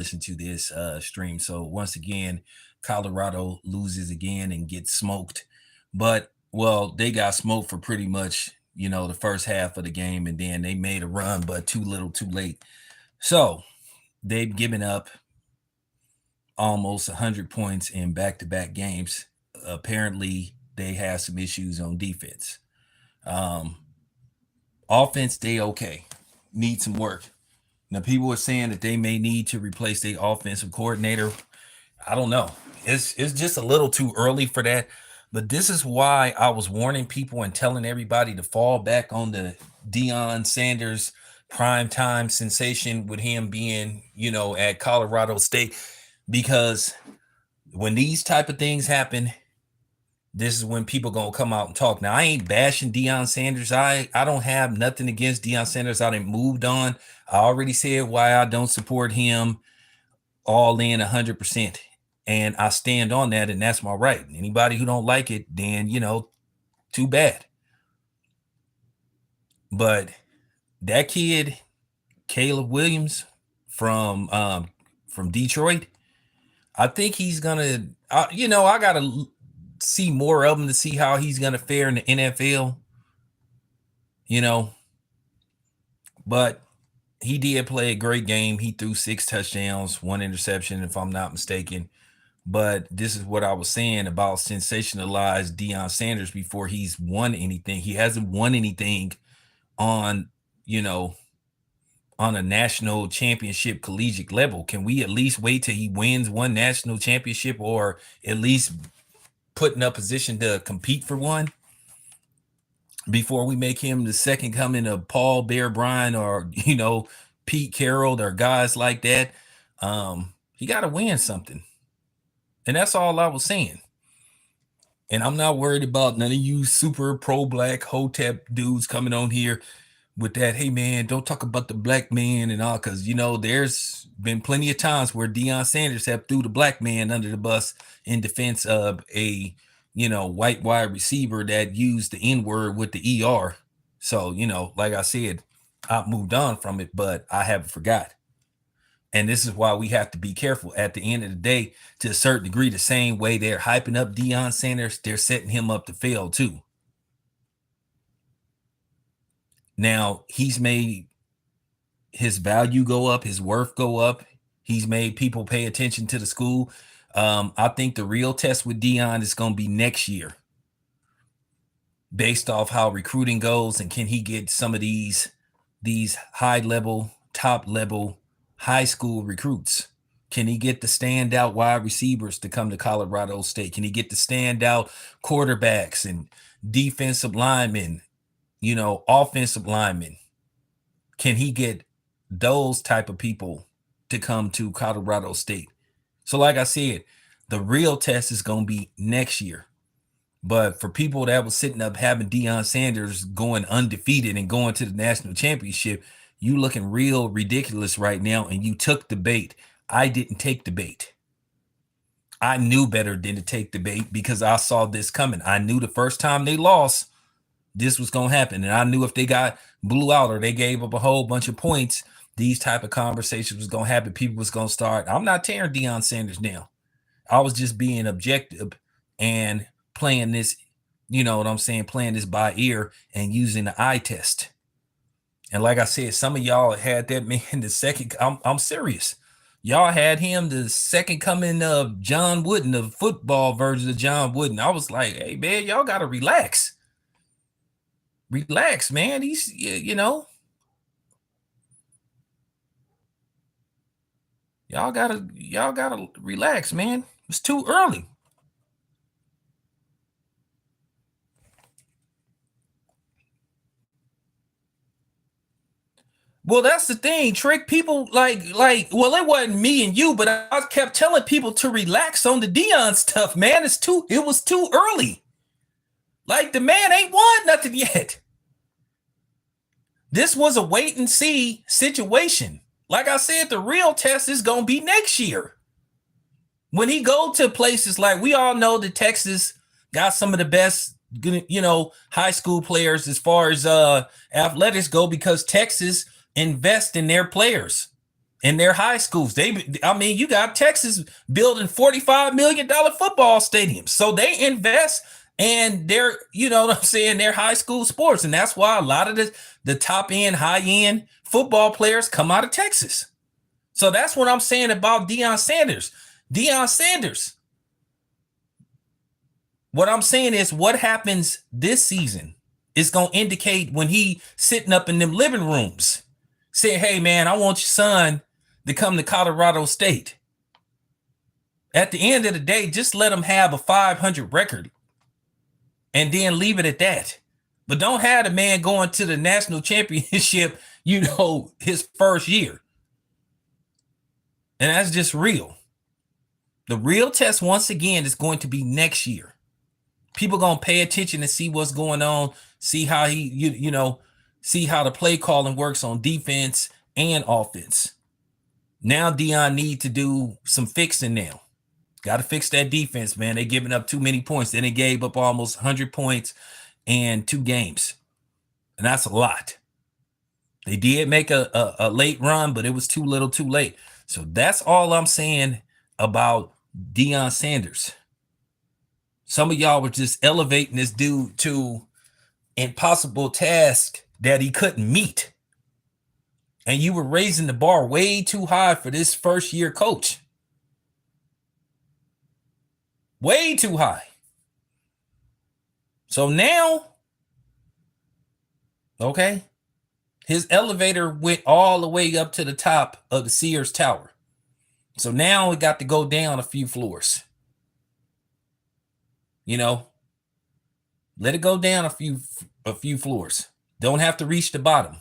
listen to this stream. So once again, Colorado loses again and gets smoked. But well, they got smoked for pretty much, the first half of the game, and then they made a run, but too little, too late. So they've given up almost 100 points in back-to-back games. Apparently, they have some issues on defense. Um, Offense, they okay. Need some work. Now, people are saying that they may need to replace their offensive coordinator. I don't know. It's just a little too early for that. But this is why I was warning people and telling everybody to fall back on the Deion Sanders primetime sensation with him being, at Colorado State. Because when these type of things happen, this is when people gonna come out and talk. Now, I ain't bashing Deion Sanders. I don't have nothing against Deion Sanders. I done moved on. I already said why I don't support him all in 100%. And I stand on that, and that's my right. Anybody who don't like it, then, too bad. But that kid, Caleb Williams from Detroit, I think he's gonna, I gotta see more of him to see how he's gonna fare in the NFL. But he did play a great game. He threw 6 touchdowns, 1 interception, if I'm not mistaken. But this is what I was saying about sensationalized Deion Sanders before he's won anything. He hasn't won anything on, on a national championship collegiate level. Can we at least wait till he wins one national championship, or at least put in a position to compete for one, before we make him the second coming of Paul Bear Bryant or, Pete Carroll or guys like that? He got to win something. And that's all I was saying. And I'm not worried about none of you super pro-black Hotep dudes coming on here with that, hey, man, don't talk about the black man and all, because, there's been plenty of times where Deion Sanders have threw the black man under the bus in defense of a, white wide receiver that used the N-word with the ER. So, like I said, I've moved on from it, but I haven't forgot. And this is why we have to be careful. At the end of the day, to a certain degree, the same way they're hyping up Deion Sanders, they're setting him up to fail too. Now, he's made his value go up, his worth go up. He's made people pay attention to the school. I think the real test with Deion is going to be next year, based off how recruiting goes, and can he get some of these high level, top level high school recruits? Can he get the standout wide receivers to come to Colorado State? Can he get the standout quarterbacks and defensive linemen, offensive linemen? Can he get those type of people to come to Colorado State? So like I said, the real test is going to be next year. But for people that was sitting up having Deion Sanders going undefeated and going to the national championship, you looking real ridiculous right now, and you took the bait. I didn't take the bait. I knew better than to take the bait because I saw this coming. I knew the first time they lost, this was going to happen. And I knew if they got blew out or they gave up a whole bunch of points, these type of conversations was going to happen. People was going to start. I'm not tearing Deion Sanders down. I was just being objective and playing this, playing this by ear and using the eye test. And like I said, some of y'all had that man the second. I'm serious. Y'all had him the second coming of John Wooden, the football version of John Wooden. I was like, hey, man, y'all got to relax. Relax, man. He's, y'all gotta relax, man. It's too early. Well, that's the thing, Trick. People well, it wasn't me and you, but I kept telling people to relax on the Deion stuff, man. It was too early. Like, the man ain't won nothing yet. This was a wait and see situation. Like I said, the real test is going to be next year. When he go to places like, we all know that Texas got some of the best, high school players as far as athletics go, because Texas invest in their players. in their high schools. You got Texas building $45 million football stadiums. So they invest in their, you know what I'm saying, their high school sports. And that's why a lot of the top end, high end football players come out of Texas. So that's what I'm saying about Deion Sanders. Deion Sanders. What I'm saying is what happens this season is going to indicate when he sitting up in them living rooms saying, hey, man, I want your son to come to Colorado State. At the end of the day, just let him have a 500 record and then leave it at that. But don't have the man going to the national championship, you know, his first year. And that's just real. The real test, once again, is going to be next year. People going to pay attention and see what's going on, see how see how the play calling works on defense and offense. Now Deion need to do some fixing now. Got to fix that defense, man. They giving up too many points. Then they gave up almost 100 points in 2 games. And that's a lot. They did make a late run, but it was too little too late. So that's all I'm saying about Deion Sanders. Some of y'all were just elevating this dude to impossible task that he couldn't meet. And you were raising the bar way too high for this first year coach. Way too high. So now, okay, his elevator went all the way up to the top of the Sears Tower. So now we got to go down a few floors. You know, let it go down a few floors. Don't have to reach the bottom.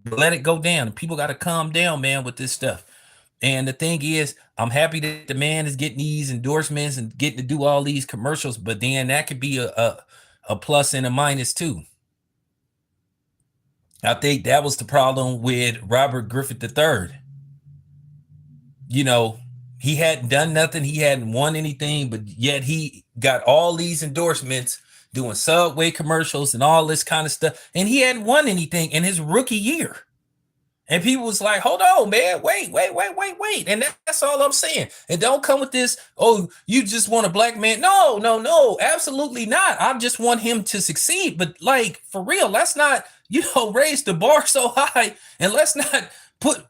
Let it go down. People got to calm down, man, with this stuff. And the thing is, I'm happy that the man is getting these endorsements and getting to do all these commercials, but then that could be a plus and a minus too. I think that was the problem with Robert Griffith III. You know, he hadn't done nothing. He hadn't won anything, but yet he got all these endorsements doing Subway commercials and all this kind of stuff. And he hadn't won anything in his rookie year. And people was like, hold on, man, wait. And that's all I'm saying. And don't come with this, oh, you just want a black man. No, absolutely not. I just want him to succeed. But like, for real, let's not, raise the bar so high, and let's not put,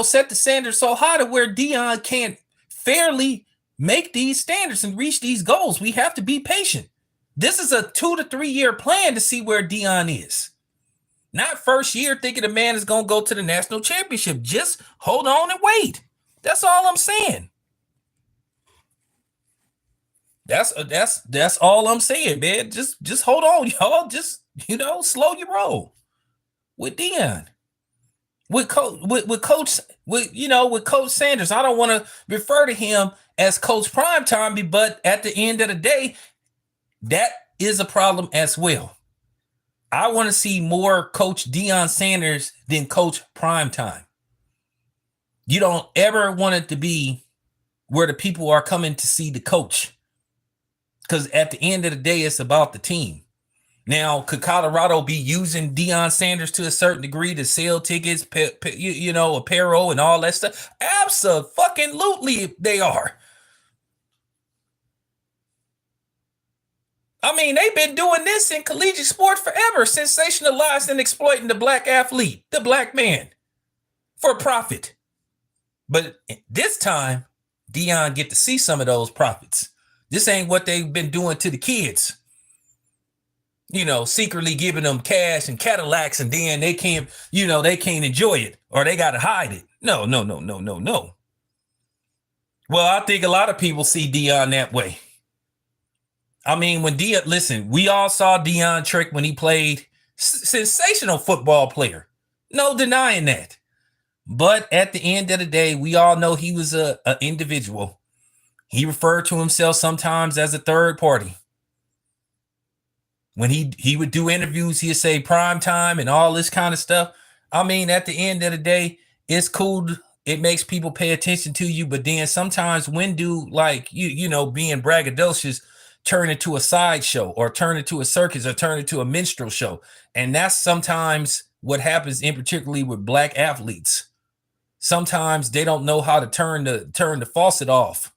set the standard so high to where Deion can't fairly make these standards and reach these goals. We have to be patient. This is a 2 to 3 year plan to see where Deion is. Not first year thinking the man is going to go to the national championship. Just hold on and wait. That's all I'm saying. That's all I'm saying, man. Just hold on, y'all. Just, slow your roll with Deion. With Coach Sanders. I don't want to refer to him as Coach Primetime, but at the end of the day, that is a problem as well. I want to see more Coach Deion Sanders than Coach Primetime. You don't ever want it to be where the people are coming to see the coach. Because at the end of the day, it's about the team. Now, could Colorado be using Deion Sanders to a certain degree to sell tickets, apparel and all that stuff? Absolutely, they are. I mean, they've been doing this in collegiate sports forever, sensationalizing and exploiting the black athlete, the black man, for profit. But this time, Deion get to see some of those profits. This ain't what they've been doing to the kids. Secretly giving them cash and Cadillacs, and then they can't enjoy it, or they got to hide it. No. Well, I think a lot of people see Deion that way. I mean, when Deion, we all saw Deion Trick when he played. Sensational football player. No denying that. But at the end of the day, we all know he was an individual. He referred to himself sometimes as a third party. When he would do interviews, he'd say prime time and all this kind of stuff. I mean, at the end of the day, it's cool. It makes people pay attention to you. But then sometimes when do, like, being braggadocious, turn into a sideshow or turn into a circus or turn into a minstrel show. And that's sometimes what happens, in particularly with black athletes. Sometimes they don't know how to turn the faucet off.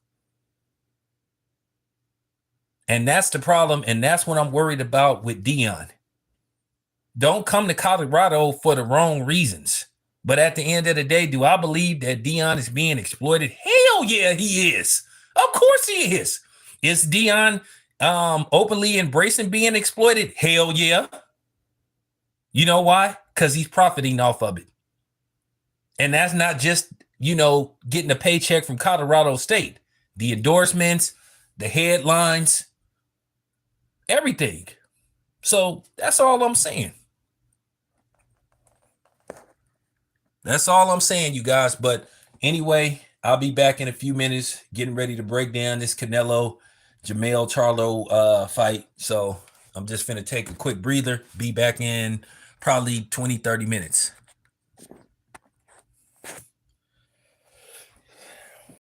And that's the problem. And that's what I'm worried about with Deion. Don't come to Colorado for the wrong reasons. But at the end of the day, do I believe that Deion is being exploited? Hell yeah, he is. Of course he is. Is Deion openly embracing being exploited? Hell yeah. You know why? Because he's profiting off of it. And that's not just, getting a paycheck from Colorado State. The endorsements, the headlines, everything. So that's all I'm saying. That's all I'm saying, you guys. But anyway, I'll be back in a few minutes getting ready to break down this Canelo Jermell Charlo fight. So I'm just finna take a quick breather. Be back in probably 20, 30 minutes.